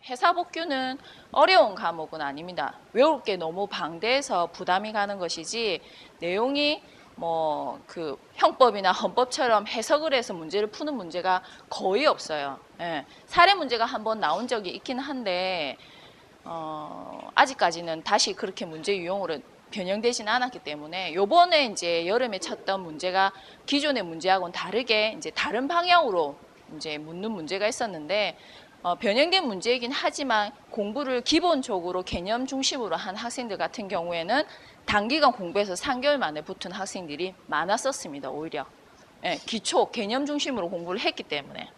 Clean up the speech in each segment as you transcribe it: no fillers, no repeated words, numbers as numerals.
해사복규는 어려운 과목은 아닙니다. 외울 게 너무 방대해서 부담이 가는 것이지 내용이 뭐 그 형법이나 헌법처럼 해석을 해서 문제를 푸는 문제가 거의 없어요. 예. 사례 문제가 한번 나온 적이 있긴 한데 아직까지는 다시 그렇게 문제 유형으로 변형되지는 않았기 때문에 요번에 이제 여름에 쳤던 문제가 기존의 문제하고는 다르게 이제 다른 방향으로 이제 묻는 문제가 있었는데 변형된 문제이긴 하지만 공부를 기본적으로 개념 중심으로 한 학생들 같은 경우에는 단기간 공부해서 3개월 만에 붙은 학생들이 많았었습니다. 오히려 기초 개념 중심으로 공부를 했기 때문에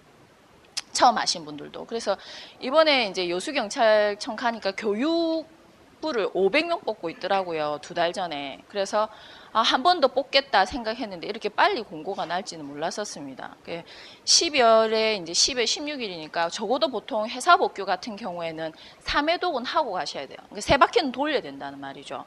처음 하신 분들도. 그래서 이번에 이제 여수경찰청 가니까 교육부를 500명 뽑고 있더라고요. 2달 전에. 그래서 한 번 더 뽑겠다 생각했는데 이렇게 빨리 공고가 날지는 몰랐었습니다. 12월에 이제 10월 16일이니까 적어도 보통 해사복규 같은 경우에는 3회독은 하고 가셔야 돼요. 그러니까 3바퀴는 돌려야 된다는 말이죠.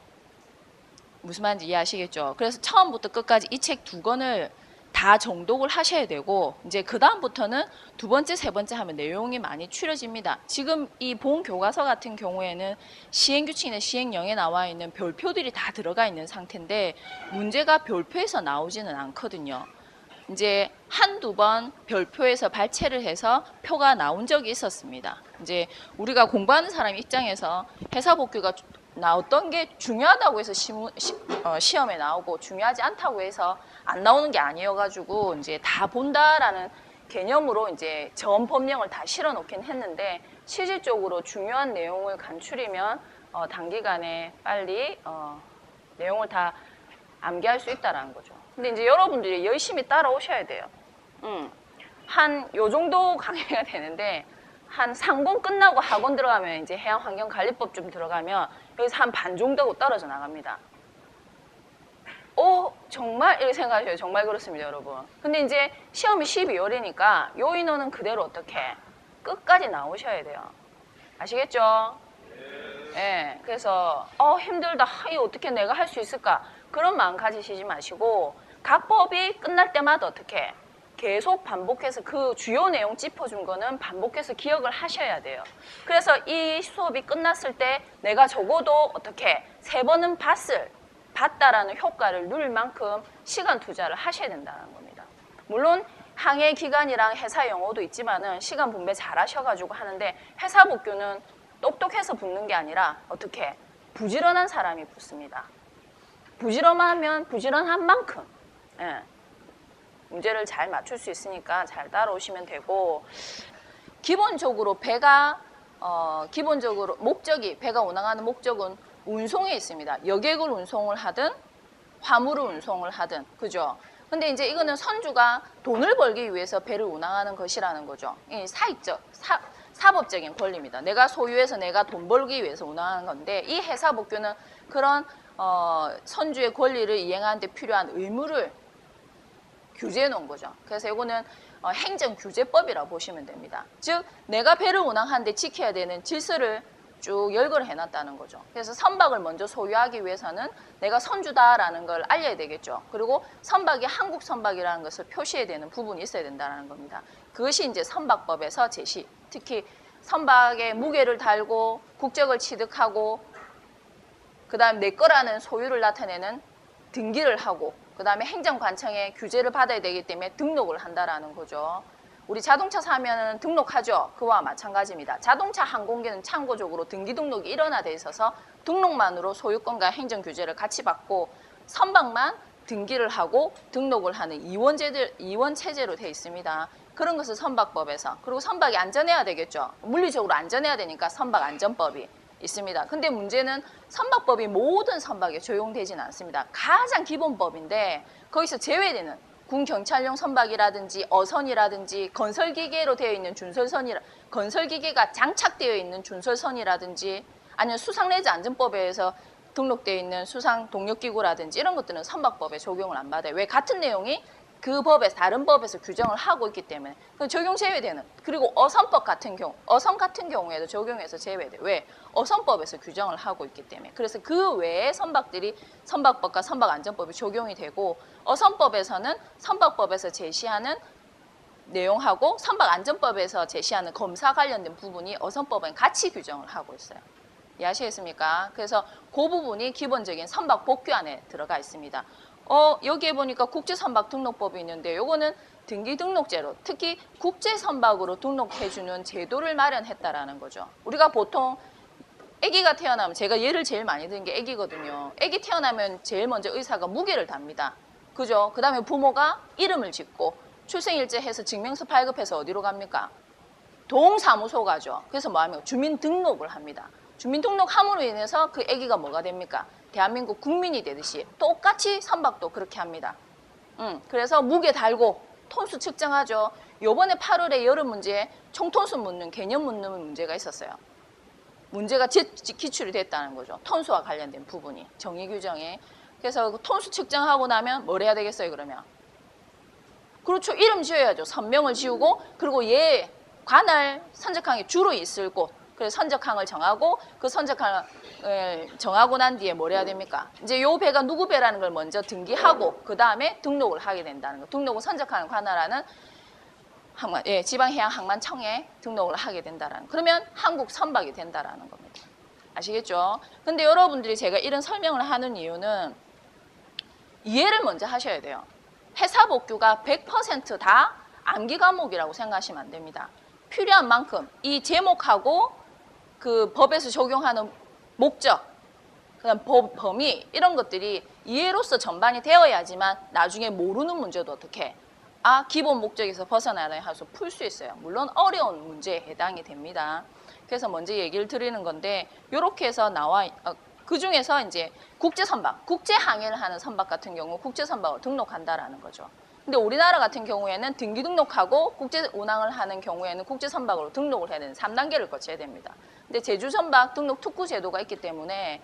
무슨 말인지 이해하시겠죠? 그래서 처음부터 끝까지 이 책 2권을 다 정독을 하셔야 되고 이제 그 다음부터는 2번째, 3번째 하면 내용이 많이 추려집니다. 지금 이 본 교과서 같은 경우에는 시행규칙이나 시행령에 나와 있는 별표들이 다 들어가 있는 상태인데 문제가 별표에서 나오지는 않거든요. 이제 한두 번 별표에서 발췌를 해서 표가 나온 적이 있었습니다. 이제 우리가 공부하는 사람 입장에서 해사복규가 어떤 게 중요하다고 해서 시험에 나오고 중요하지 않다고 해서 안 나오는 게 아니어가지고 이제 다 본다라는 개념으로 이제 전 법령을 다 실어 놓긴 했는데 실질적으로 중요한 내용을 간추리면 단기간에 빨리 내용을 다 암기할 수 있다라는 거죠. 근데 이제 여러분들이 열심히 따라오셔야 돼요. 한 요 정도 강의가 되는데 한 상공 끝나고 학원 들어가면 이제 해양환경관리법 좀 들어가면 여기서 한 반 정도 떨어져 나갑니다. 정말? 이렇게 생각하셔요. 정말 그렇습니다, 여러분. 근데 이제 시험이 12월이니까 요 인원은 그대로 어떻게 끝까지 나오셔야 돼요. 아시겠죠? 네. 그래서 힘들다. 이거 어떻게 내가 할 수 있을까? 그런 마음 가지시지 마시고 각 법이 끝날 때마다 어떻게 계속 반복해서 그 주요 내용 짚어준 거는 반복해서 기억을 하셔야 돼요. 그래서 이 수업이 끝났을 때 내가 적어도 어떻게 3번은 봤다라는 효과를 누릴 만큼 시간 투자를 하셔야 된다는 겁니다. 물론 항해 기간이랑 회사 영어도 있지만은 시간 분배 잘 하셔가지고 하는데 해사복규는 똑똑해서 붙는 게 아니라 어떻게 부지런한 사람이 붙습니다. 부지런하면 부지런한 만큼 문제를 잘 맞출 수 있으니까 잘 따라오시면 되고 기본적으로 배가 기본적으로 배가 운항하는 목적은 운송에 있습니다. 여객을 운송을 하든 화물을 운송을 하든 그죠? 근데 이제 이거는 선주가 돈을 벌기 위해서 배를 운항하는 것이라는 거죠. 이 사법적인 권리입니다. 내가 소유해서 내가 돈 벌기 위해서 운항하는 건데 이 해사복규는 그런 선주의 권리를 이행하는 데 필요한 의무를 규제해 놓은 거죠. 그래서 이거는 행정규제법이라고 보시면 됩니다. 즉 내가 배를 운항하는데 지켜야 되는 질서를 쭉 열거를 해놨다는 거죠. 그래서 선박을 먼저 소유하기 위해서는 내가 선주다라는 걸 알려야 되겠죠. 그리고 선박이 한국 선박이라는 것을 표시해야 되는 부분이 있어야 된다는 겁니다. 그것이 이제 선박법에서 제시, 특히 선박에 무게를 달고 국적을 취득하고 그 다음 내 거라는 소유를 나타내는 등기를 하고 그 다음에 행정관청의 규제를 받아야 되기 때문에 등록을 한다라는 거죠. 우리 자동차 사면은 등록하죠. 그와 마찬가지입니다. 자동차 항공기는 참고적으로 등기 등록이 일원화되어 있어서 등록만으로 소유권과 행정 규제를 같이 받고 선박만 등기를 하고 등록을 하는 이원 체제로 되어 있습니다. 그런 것을 선박법에서 그리고 선박이 안전해야 되겠죠. 물리적으로 안전해야 되니까 선박안전법이 있습니다. 근데 문제는 선박법이 모든 선박에 적용되지는 않습니다. 가장 기본법인데 거기서 제외되는 군경찰용 선박이라든지 어선이라든지 건설기계로 되어 있는 건설기계가 장착되어 있는 준설선이라든지 아니면 수상레저 안전법에 의해서 등록되어 있는 수상동력기구라든지 이런 것들은 선박법에 적용을 안 받아요. 왜? 같은 내용이 그 법에서 다른 법에서 규정을 하고 있기 때문에 적용 제외되는 그리고 어선 같은 경우에도 적용해서 제외돼요. 왜? 어선법에서 규정을 하고 있기 때문에 그래서 그 외에 선박들이 선박법과 선박안전법이 적용이 되고 어선법에서는 선박법에서 제시하는 내용하고 선박안전법에서 제시하는 검사 관련된 부분이 어선법은 같이 규정을 하고 있어요. 이해하시겠습니까? 그래서 그 부분이 기본적인 선박 복규 안에 들어가 있습니다. 여기에 보니까 국제선박등록법이 있는데 요거는 등기 등록제로 특히 국제선박으로 등록해주는 제도를 마련했다라는 거죠. 우리가 보통 아기가 태어나면 제가 예를 제일 많이 드는 게 아기거든요. 아기 태어나면 제일 먼저 의사가 무게를 답니다. 그죠? 그 다음에 부모가 이름을 짓고 출생일제 해서 증명서 발급해서 어디로 갑니까? 동사무소 가죠. 그래서 뭐 하면 주민등록을 합니다. 주민등록함으로 인해서 그 아기가 뭐가 됩니까? 대한민국 국민이 되듯이 똑같이 선박도 그렇게 합니다. 그래서 무게 달고 톤수 측정하죠. 요번에 8월에 여름 문제에 총톤수 묻는 개념 묻는 문제가 있었어요. 문제가 기출이 됐다는 거죠. 톤수와 관련된 부분이 정의 규정에. 그래서 그 톤수 측정하고 나면 뭘 해야 되겠어요, 그러면? 그렇죠. 이름 지어야죠. 선명을 지우고 그리고 얘 관할 선적항에 주로 있을 곳. 그래서 선적항을 정하고 그 선적항을 정하고 난 뒤에 뭘 해야 됩니까? 이제 요 배가 누구 배라는 걸 먼저 등기하고 그 다음에 등록을 하게 된다는 거. 등록은 선적항을 관할하는 지방해양항만청에 등록을 하게 된다라는. 그러면 한국 선박이 된다라는 겁니다. 아시겠죠? 근데 여러분들이 제가 이런 설명을 하는 이유는 이해를 먼저 하셔야 돼요. 회사 복규가 100% 다 암기 과목이라고 생각하시면 안 됩니다. 필요한 만큼 이 제목하고 그 법에서 적용하는 목적, 그다음 범위 이런 것들이 이해로서 전반이 되어야지만 나중에 모르는 문제도 어떻게 기본 목적에서 벗어나야 해서 풀 수 있어요. 물론 어려운 문제에 해당이 됩니다. 그래서 먼저 얘기를 드리는 건데 이렇게 해서 그 중에서 이제 국제선박, 국제항해를 하는 선박 같은 경우 국제선박으로 등록한다라는 거죠. 근데 우리나라 같은 경우에는 등기 등록하고 국제 운항을 하는 경우에는 국제선박으로 등록을 해야 되는 3단계를 거쳐야 됩니다. 근데 제주선박 등록 특구 제도가 있기 때문에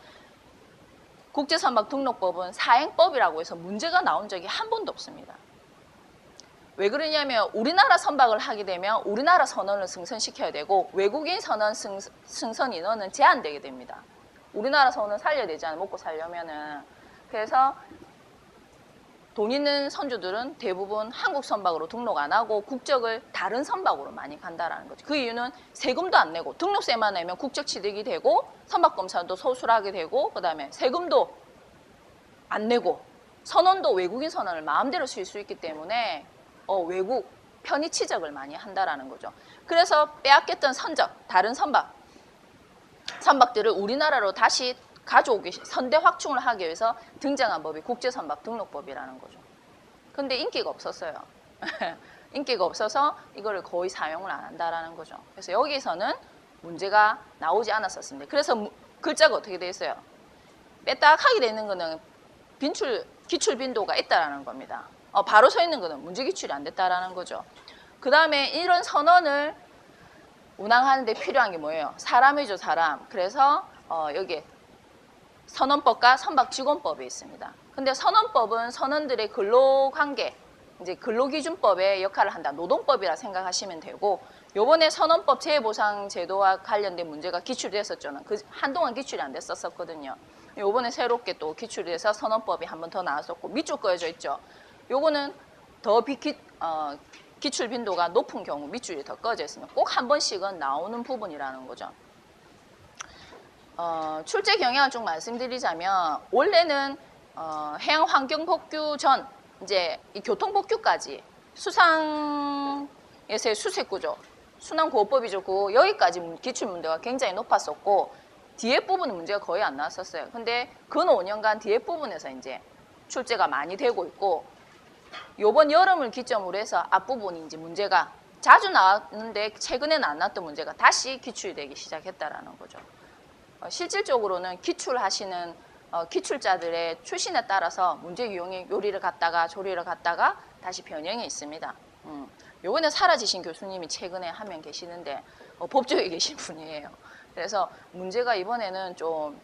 국제선박 등록법은 사행법이라고 해서 문제가 나온 적이 한 번도 없습니다. 왜 그러냐면 우리나라 선박을 하게 되면 우리나라 선원을 승선시켜야 되고 외국인 선원 승선 인원은 제한되게 됩니다. 우리나라 선원 살려야 되잖아요. 먹고 살려면은. 그래서 돈 있는 선주들은 대부분 한국 선박으로 등록 안 하고 국적을 다른 선박으로 많이 간다라는 거죠. 그 이유는 세금도 안 내고 등록세만 내면 국적 취득이 되고 선박검사도 소술하게 되고 그다음에 세금도 안 내고 선원도 외국인 선원을 마음대로 쓸 수 있기 때문에 외국 편의 취적을 많이 한다라는 거죠. 그래서 빼앗겼던 다른 선박들을 우리나라로 다시 가져오기, 선대 확충을 하기 위해서 등장한 법이 국제선박 등록법이라는 거죠. 근데 인기가 없었어요. 인기가 없어서 이거를 거의 사용을 안 한다라는 거죠. 그래서 여기서는 문제가 나오지 않았었습니다. 그래서 글자가 어떻게 돼 있어요? 빼딱하게 돼 있는 거는 기출 빈도가 있다라는 겁니다. 바로 서 있는 거는 문제 기출이 안 됐다라는 거죠. 그 다음에 이런 선원을 운항하는 데 필요한 게 뭐예요? 사람이죠, 사람. 그래서 여기에 선원법과 선박직원법이 있습니다. 근데 선원법은 선원들의 근로관계, 이제 근로기준법의 역할을 한다. 노동법이라 생각하시면 되고, 요번에 선원법 재해보상제도와 관련된 문제가 기출이 됐었죠. 한동안 기출이 안 됐었거든요. 요번에 새롭게 또 기출이 돼서 선원법이 한 번 더 나왔었고, 밑줄 그어져 있죠. 요거는 더 기출 빈도가 높은 경우 밑줄이 더 꺼져 있으면 꼭 한 번씩은 나오는 부분이라는 거죠. 출제 경향을 좀 말씀드리자면 원래는 해양 환경 복규 전 이제 이 교통 복규까지 수상에서의 수색구조, 순환구호법이죠. 여기까지 기출 문제가 굉장히 높았었고 뒤에 부분은 문제가 거의 안 나왔었어요. 근데 근 5년간 뒤에 부분에서 이제 출제가 많이 되고 있고 요번 여름을 기점으로 해서 앞부분이 이제 문제가 자주 나왔는데 최근에는 안 나왔던 문제가 다시 기출이 되기 시작했다라는 거죠. 실질적으로는 기출하시는 기출자들의 출신에 따라서 문제 유형이 요리를 갔다가 조리를 갔다가 다시 변형이 있습니다. 요번에 사라지신 교수님이 최근에 한 명 계시는데 법조에 계신 분이에요. 그래서 문제가 이번에는 좀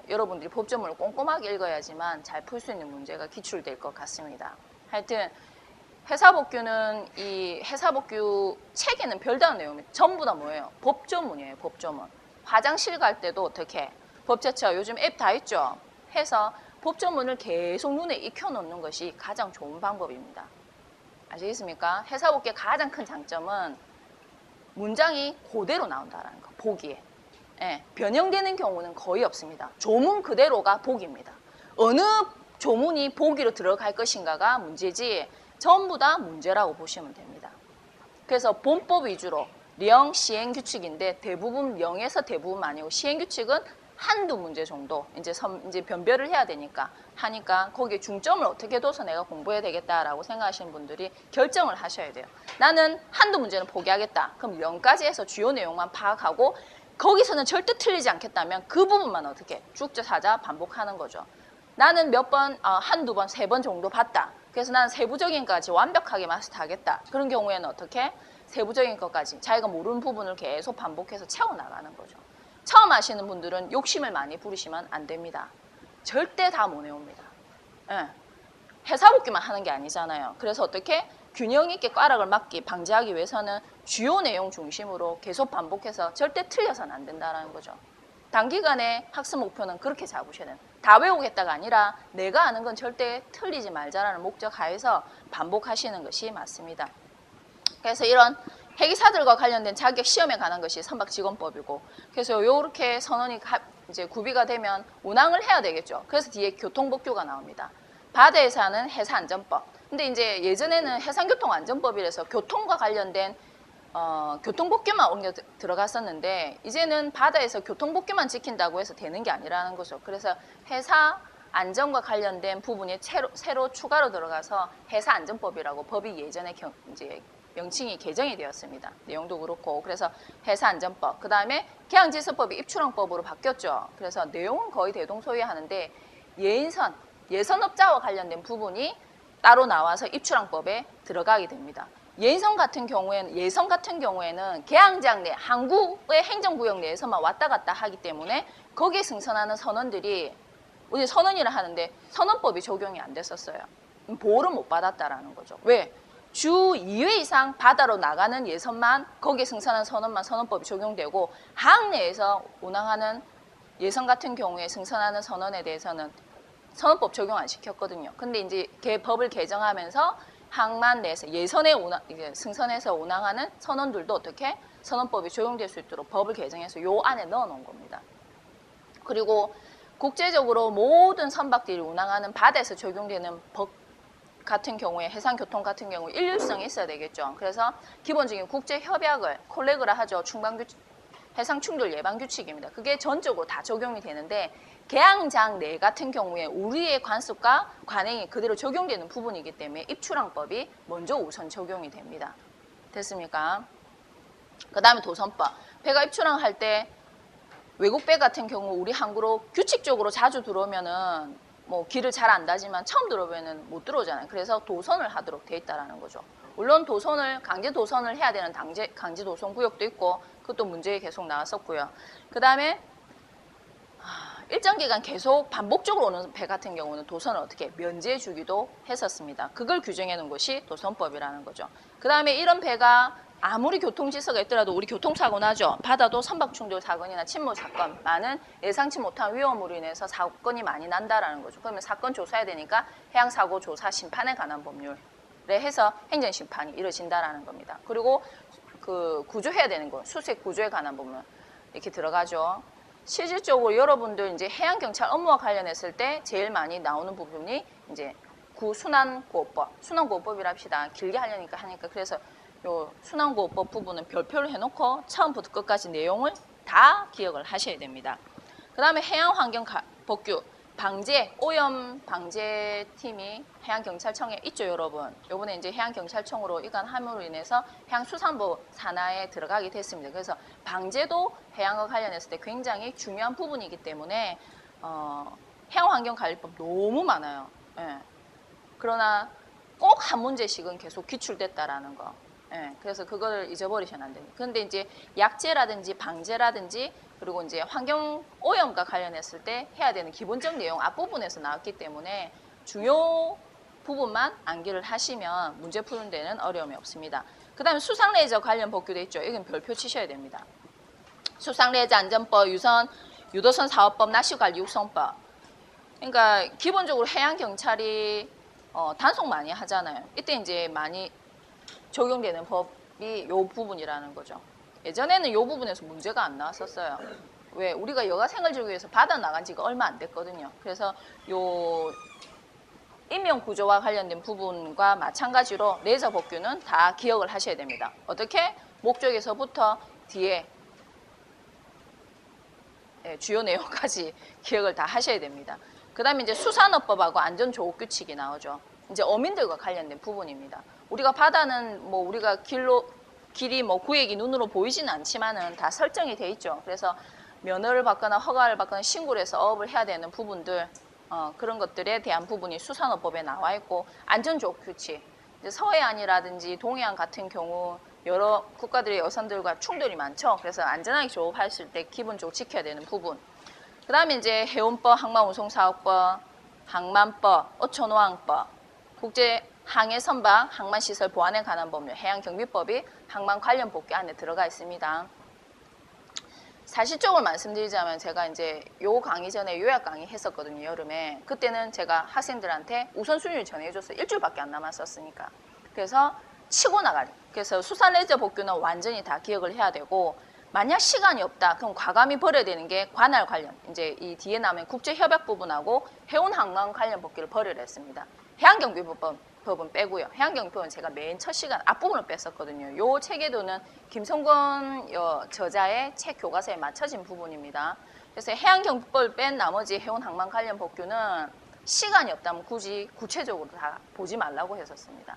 여러분들이 법조문을 꼼꼼하게 읽어야지만 잘 풀 수 있는 문제가 기출될 것 같습니다. 하여튼 회사복규는 이 회사복규 책에는 별다른 내용이 전부 다 뭐예요? 법조문이에요. 법조문. 화장실 갈 때도 어떻게 법제처 요즘 앱 다 있죠. 해서 법조문을 계속 눈에 익혀놓는 것이 가장 좋은 방법입니다. 아시겠습니까? 해사복귀의 가장 큰 장점은 문장이 그대로 나온다는 거, 보기에. 예, 변형되는 경우는 거의 없습니다. 조문 그대로가 보기입니다. 어느 조문이 보기로 들어갈 것인가가 문제지 전부 다 문제라고 보시면 됩니다. 그래서 본법 위주로 령 시행 규칙인데 대부분 령에서 대부분 아니고 시행 규칙은 한두 문제 정도 이제 변별을 해야 되니까 하니까 거기에 중점을 어떻게 둬서 내가 공부해야 되겠다라고 생각하시는 분들이 결정을 하셔야 돼요. 나는 한두 문제는 포기하겠다. 그럼 령까지 해서 주요 내용만 파악하고 거기서는 절대 틀리지 않겠다면 그 부분만 어떻게 쭉저사자 반복하는 거죠. 나는 몇 번, 한두 번, 세 번 정도 봤다. 그래서 나는 세부적인 것까지 완벽하게 마스터하겠다. 그런 경우에는 어떻게? 세부적인 것까지 자기가 모르는 부분을 계속 반복해서 채워나가는 거죠. 처음 하시는 분들은 욕심을 많이 부리시면 안 됩니다. 절대 다 못 외웁니다. 예. 해사복귀만 하는 게 아니잖아요. 그래서 어떻게? 균형 있게 꽈락을 방지하기 위해서는 주요 내용 중심으로 계속 반복해서 절대 틀려서는 안 된다는 거죠. 단기간에 학습 목표는 그렇게 잡으셔야 돼요. 다 외우겠다가 아니라 내가 아는 건 절대 틀리지 말자라는 목적 하에서 반복하시는 것이 맞습니다. 그래서 이런 회계사들과 관련된 자격 시험에 관한 것이 선박직원법이고, 그래서 이렇게 선언이 이제 구비가 되면 운항을 해야 되겠죠. 그래서 뒤에 교통법규가 나옵니다. 바다에서 하는 해사안전법. 근데 이제 예전에는 해상교통안전법이라서 교통과 관련된 교통법규만 옮겨 들어갔었는데 이제는 바다에서 교통법규만 지킨다고 해서 되는 게 아니라는 거죠. 그래서 해사 안전과 관련된 부분이 새로 추가로 들어가서 해사안전법이라고 법이 예전에 이제 명칭이 개정이 되었습니다. 내용도 그렇고. 그래서 해사안전법, 그 다음에 계양질서법이 입출항법으로 바뀌었죠. 그래서 내용은 거의 대동소이하는데 예선업자와 관련된 부분이 따로 나와서 입출항법에 들어가게 됩니다. 예선 같은 경우에는 계양장 내 항구의 행정구역 내에서만 왔다 갔다 하기 때문에 거기에 승선하는 선원들이 우리 선원이라 하는데 선원법이 적용이 안 됐었어요. 보호를 못 받았다라는 거죠. 왜? 주 2회 이상 바다로 나가는 예선만 거기에 승선하는 선원만 선원법이 적용되고 항 내에서 운항하는 예선 같은 경우에 승선하는 선원에 대해서는 선원법 적용 안 시켰거든요. 근데 이제 법을 개정하면서 항만 내에서 예선에 승선해서 운항하는 선원들도 어떻게 선원법이 적용될 수 있도록 법을 개정해서 요 안에 넣어 놓은 겁니다. 그리고 국제적으로 모든 선박들이 운항하는 바다에서 적용되는 법 같은 경우에 해상교통 같은 경우에 일률성이 있어야 되겠죠. 그래서 기본적인 국제협약을 콜레그라 하죠. 해상 충돌 예방 규칙입니다. 그게 전적으로 다 적용이 되는데 계양장 내 같은 경우에 우리의 관습과 관행이 그대로 적용되는 부분이기 때문에 입출항법이 먼저 우선 적용이 됩니다. 됐습니까? 그 다음에 도선법. 배가 입출항할 때 외국 배 같은 경우 우리 항구로 규칙적으로 자주 들어오면은 뭐 길을 잘 안다지만 처음 들어오면은 못 들어오잖아요. 그래서 도선을 하도록 돼 있다라는 거죠. 물론 강제 도선을 해야 되는 강제 도선 구역도 있고 그것도 문제에 계속 나왔었고요. 그 다음에 일정 기간 계속 반복적으로 오는 배 같은 경우는 도선을 어떻게 면제해 주기도 했었습니다. 그걸 규정해 놓은 것이 도선법이라는 거죠. 그 다음에 이런 배가 아무리 교통질서가 있더라도 우리 교통사고 나죠. 바다도 선박충돌 사건이나 침몰 사건, 많은 예상치 못한 위험으로 인해서 사건이 많이 난다라는 거죠. 그러면 사건 조사해야 되니까 해양사고 조사 심판에 관한 법률에 해서 행정심판이 이루어진다라는 겁니다. 그리고 그 구조해야 되는 거, 수색 구조에 관한 법률 이렇게 들어가죠. 실질적으로 여러분들 이제 해양경찰 업무와 관련했을 때 제일 많이 나오는 부분이 이제 순환구호법이라 합시다. 길게 하니까 그래서 요 순환구호법 부분은 별표를 해놓고 처음부터 끝까지 내용을 다 기억을 하셔야 됩니다. 그 다음에 해양환경법규 오염 방제팀이 해양경찰청에 있죠, 여러분. 요번에 이제 해양경찰청으로 이관함으로 인해서 해양수산부 산하에 들어가게 됐습니다. 그래서 방제도 해양과 관련했을 때 굉장히 중요한 부분이기 때문에 해양환경관리법 너무 많아요. 예. 그러나 꼭 한 문제씩은 계속 기출됐다라는 거. 예, 그래서 그걸 잊어버리시면 안 됩니다. 그런데 이제 약제라든지 방제라든지 그리고 이제 환경 오염과 관련했을 때 해야 되는 기본적 내용 앞부분에서 나왔기 때문에 중요 부분만 암기를 하시면 문제 푸는 데는 어려움이 없습니다. 그 다음에 수상레저 관련 법규도 있죠. 이건 별표 치셔야 됩니다. 수상레저 안전법, 유도선 사업법, 낚시관리 육성법. 그러니까 기본적으로 해양경찰이 단속 많이 하잖아요. 이때 이제 많이 적용되는 법이 요 부분이라는 거죠. 예전에는 요 부분에서 문제가 안 나왔었어요. 왜? 우리가 여가생활지구에서 받아 나간 지가 얼마 안 됐거든요. 그래서 요 임용구조와 관련된 부분과 마찬가지로 레이저 복규는 다 기억을 하셔야 됩니다. 어떻게? 목적에서부터 뒤에 주요 내용까지 기억을 다 하셔야 됩니다. 그 다음에 이제 수산업법하고 안전조업규칙이 나오죠. 이제 어민들과 관련된 부분입니다. 우리가 바다는 뭐 우리가 길이 뭐 구획이 눈으로 보이지는 않지만은 다 설정이 돼 있죠. 그래서 면허를 받거나 허가를 받거나 신고를 해서 어업을 해야 되는 부분들, 그런 것들에 대한 부분이 수산업법에 나와 있고, 안전조업규칙, 이제 서해안이라든지 동해안 같은 경우 여러 국가들의 여선들과 충돌이 많죠. 그래서 안전하게 조업하실 때 기본적으로 지켜야 되는 부분. 그 다음에 이제 해운법, 항만운송사업법, 항만법, 어촌호항법, 국제항해선박, 항만시설 보안에 관한 법률, 해양경비법이 항만 관련 법규 안에 들어가 있습니다. 사실적으로 말씀드리자면 제가 이제 요 강의 전에 요약 강의 했었거든요, 여름에. 그때는 제가 학생들한테 우선순위를 정해줘서 일주일밖에 안 남았었으니까. 그래서 치고 나가리. 그래서 수산레저 복규는 완전히 다 기억을 해야 되고, 만약 시간이 없다, 그럼 과감히 버려야 되는 게 관할 관련. 이제 이 뒤에 나오면 국제협약 부분하고 해운항만 관련 법규를 버리려 했습니다. 해양경비법은 빼고요. 해양경비법은 제가 맨 첫 시간 앞부분을 뺐었거든요. 요 책에도는 김성건 저자의 책 교과서에 맞춰진 부분입니다. 그래서 해양경비법을 뺀 나머지 해운항만 관련 법규는 시간이 없다면 굳이 구체적으로 다 보지 말라고 했었습니다.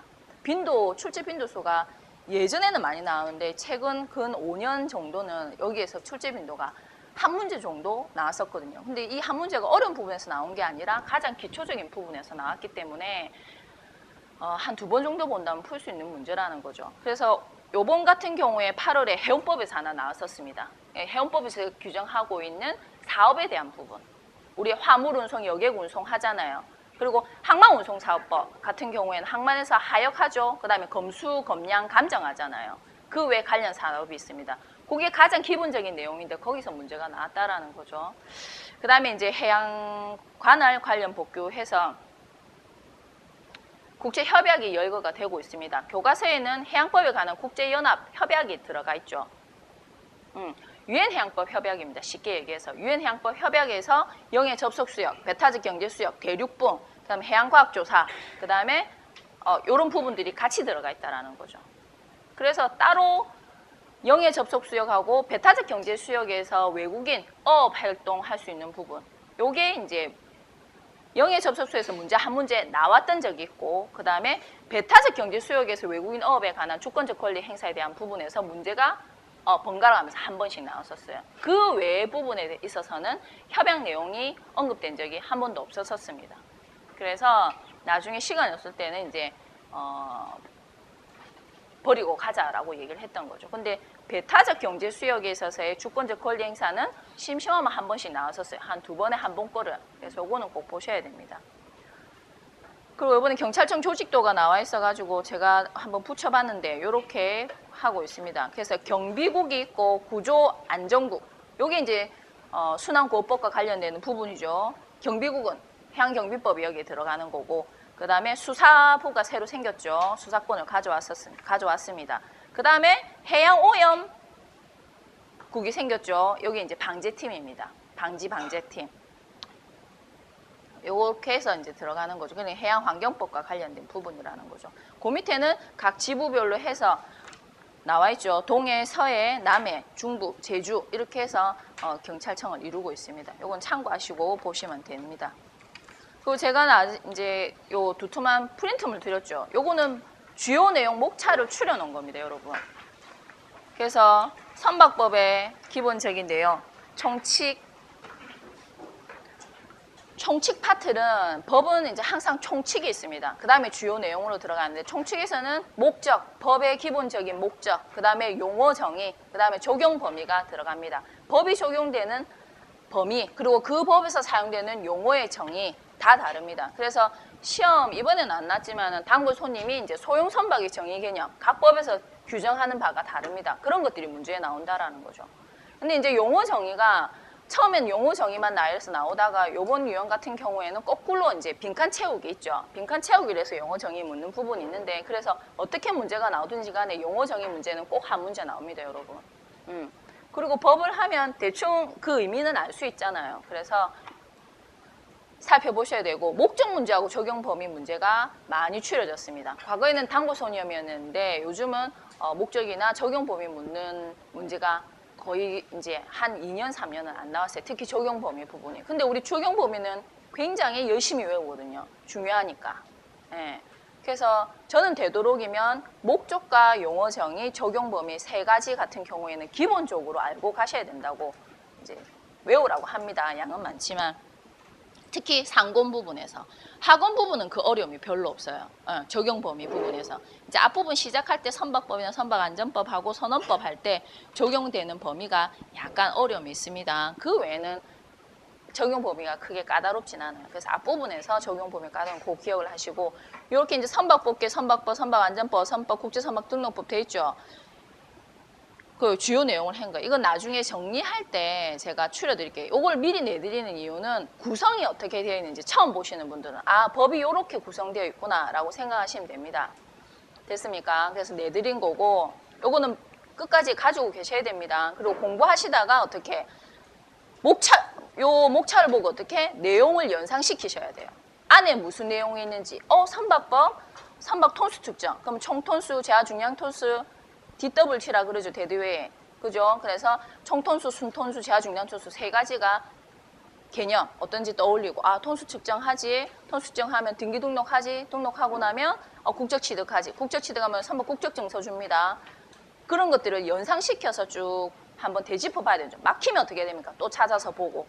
출제 빈도수가 예전에는 많이 나오는데 최근 근 5년 정도는 여기에서 출제 빈도가 한 문제 정도 나왔었거든요. 근데 이 한 문제가 어려운 부분에서 나온 게 아니라 가장 기초적인 부분에서 나왔기 때문에 한 2번 정도 본다면 풀 수 있는 문제라는 거죠. 그래서 요번 같은 경우에 8월에 해운법에서 하나 나왔었습니다. 해운법에서 규정하고 있는 사업에 대한 부분. 우리 화물운송, 여객운송 하잖아요. 그리고 항만운송사업법 같은 경우에는 항만에서 하역하죠. 그 다음에 검수, 검량, 감정하잖아요. 그 외 관련 산업이 있습니다. 그게 가장 기본적인 내용인데 거기서 문제가 나왔다라는 거죠. 그 다음에 이제 해양 관할 관련 복규해서 국제협약이 열거가 되고 있습니다. 교과서에는 해양법에 관한 국제연합 협약이 들어가 있죠. 유엔 해양법 협약입니다. 쉽게 얘기해서 유엔 해양법 협약에서 영해 접속 수역, 배타적 경제 수역, 대륙붕, 그다음에 해양과학 조사, 그다음에 이런 부분들이 같이 들어가 있다라는 거죠. 그래서 따로 영해 접속 수역하고 배타적 경제 수역에서 외국인 어업 활동할 수 있는 부분, 요게 이제 영해 접속 수역에서 한 문제 나왔던 적이 있고, 그 다음에 배타적 경제 수역에서 외국인 어업에 관한 주권적 권리 행사에 대한 부분에서 문제가 번갈아가면서 한 번씩 나왔었어요. 그 외의 부분에 있어서는 협약 내용이 언급된 적이 한 번도 없었습니다. 그래서 나중에 시간이 없을 때는 이제 버리고 가자라고 얘기를 했던 거죠. 근데 배타적 경제 수역에 있어서의 주권적 권리 행사는 심심하면 한 번씩 나왔었어요. 한 2번에 한 번 거를. 그래서 요거는 꼭 보셔야 됩니다. 그리고 이번에 경찰청 조직도가 나와 있어가지고 제가 한번 붙여봤는데 이렇게 하고 있습니다. 그래서 경비국이 있고 구조안전국, 요게 이제 순환구호법과 관련되는 부분이죠. 경비국은 해양경비법이 여기에 들어가는 거고, 그 다음에 수사부가 새로 생겼죠. 수사권을 가져왔습니다. 그 다음에 해양오염국이 생겼죠. 여기 이제 방제팀입니다. 방제팀. 이렇게 해서 이제 들어가는 거죠. 그러니까 해양환경법과 관련된 부분이라는 거죠. 그 밑에는 각 지부별로 해서 나와 있죠. 동해, 서해, 남해, 중부, 제주 이렇게 해서 경찰청을 이루고 있습니다. 이건 참고하시고 보시면 됩니다. 그리고 제가 이제 요 두툼한 프린트물 드렸죠. 요거는 주요 내용 목차를 추려놓은 겁니다, 여러분. 그래서 선박법의 기본적인 내용, 총칙 파트는 법은 이제 항상 총칙이 있습니다. 그 다음에 주요 내용으로 들어가는데, 총칙에서는 목적, 법의 기본적인 목적, 그 다음에 용어 정의, 그 다음에 적용 범위가 들어갑니다. 법이 적용되는 범위, 그리고 그 법에서 사용되는 용어의 정의 다 다릅니다. 그래서 시험 이번에는 안 났지만은 단골 손님이 이제 소형 선박의 정의 개념, 각 법에서 규정하는 바가 다릅니다. 그런 것들이 문제에 나온다라는 거죠. 근데 이제 용어 정의가 처음엔 용어 정의만 나열해서 나오다가 요번 유형 같은 경우에는 거꾸로 이제 빈칸 채우기 있죠. 빈칸 채우기에서 용어 정의 묻는 부분이 있는데 그래서 어떻게 문제가 나오든지 간에 용어 정의 문제는 꼭 한 문제 나옵니다, 여러분. 그리고 법을 하면 대충 그 의미는 알 수 있잖아요. 그래서 살펴보셔야 되고 목적 문제하고 적용 범위 문제가 많이 추려졌습니다. 과거에는 당고소념이었는데 요즘은 목적이나 적용 범위 묻는 문제가 거의 이제 한 2년, 3년은 안 나왔어요. 특히 적용 범위 부분이. 근데 우리 적용 범위는 굉장히 열심히 외우거든요. 중요하니까. 예. 그래서 저는 되도록이면 목적과 용어 정의, 적용 범위 세 가지 같은 경우에는 기본적으로 알고 가셔야 된다고 이제 외우라고 합니다. 양은 많지만. 특히 상권 부분에서. 학원 부분은 그 어려움이 별로 없어요. 적용 범위 부분에서. 이제 앞부분 시작할 때 선박법이나 선박안전법하고 선언법 할 때 적용되는 범위가 약간 어려움이 있습니다. 그 외에는 적용 범위가 크게 까다롭진 않아요. 그래서 앞부분에서 적용 범위 까다로운 그 기억을 하시고 이렇게 이제 선박법계, 선박법, 선박안전법, 선박, 국제선박등록법 돼 있죠. 그 주요 내용을 한 거예요. 이건 나중에 정리할 때 제가 추려드릴게요. 이걸 미리 내드리는 이유는 구성이 어떻게 되어 있는지 처음 보시는 분들은 아, 법이 이렇게 구성되어 있구나 라고 생각하시면 됩니다. 됐습니까? 그래서 내드린 거고 요거는 끝까지 가지고 계셔야 됩니다. 그리고 공부하시다가 어떻게 목차를 보고 어떻게 내용을 연상시키셔야 돼요. 안에 무슨 내용이 있는지 선박법, 선박 톤수 측정. 그럼 총톤수, 제하중량 톤수 DWT라 그러죠, 대대회. 그죠? 그래서 총톤수, 순톤수, 제하중량 톤수 세 가지가 개념 어떤지 떠올리고 톤수 측정하지, 톤수 측정하면 등기 등록하지, 등록하고 나면 국적 취득하지, 국적 취득하면 선박 국적 증서 줍니다. 그런 것들을 연상시켜서 쭉 한번 되짚어 봐야 되죠. 막히면 어떻게 됩니까? 또 찾아서 보고.